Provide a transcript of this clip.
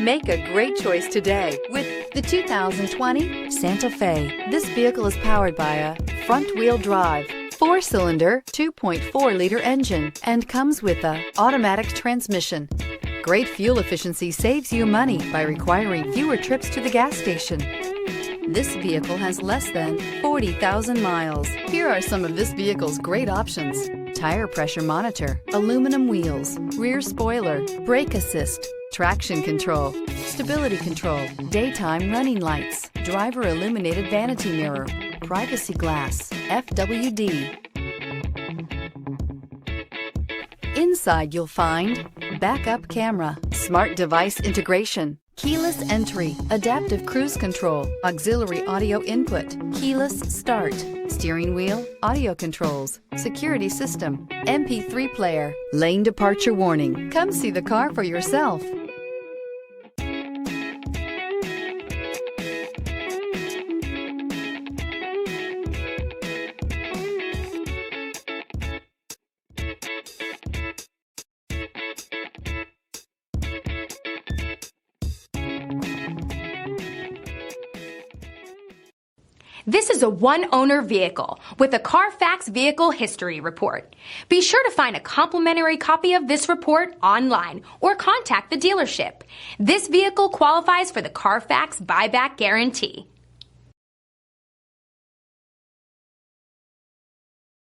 Make a great choice today with the 2020 Santa Fe. This vehicle is powered by a front-wheel drive, 4-cylinder, 2.4-liter engine, and comes with a automatic transmission. Great fuel efficiency saves you money by requiring fewer trips to the gas station. This vehicle has less than 40,000 miles. Here are some of this vehicle's great options: tire pressure monitor, aluminum wheels, rear spoiler, brake assist, traction control, stability control, daytime running lights, driver illuminated vanity mirror, privacy glass, FWD. Inside you'll find backup camera, smart device integration, keyless entry, adaptive cruise control, auxiliary audio input, keyless start, steering wheel audio controls, security system, MP3 player, lane departure warning. Come see the car for yourself. This is a one-owner vehicle with a Carfax Vehicle History Report. Be sure to find a complimentary copy of this report online or contact the dealership. This vehicle qualifies for the Carfax Buyback Guarantee.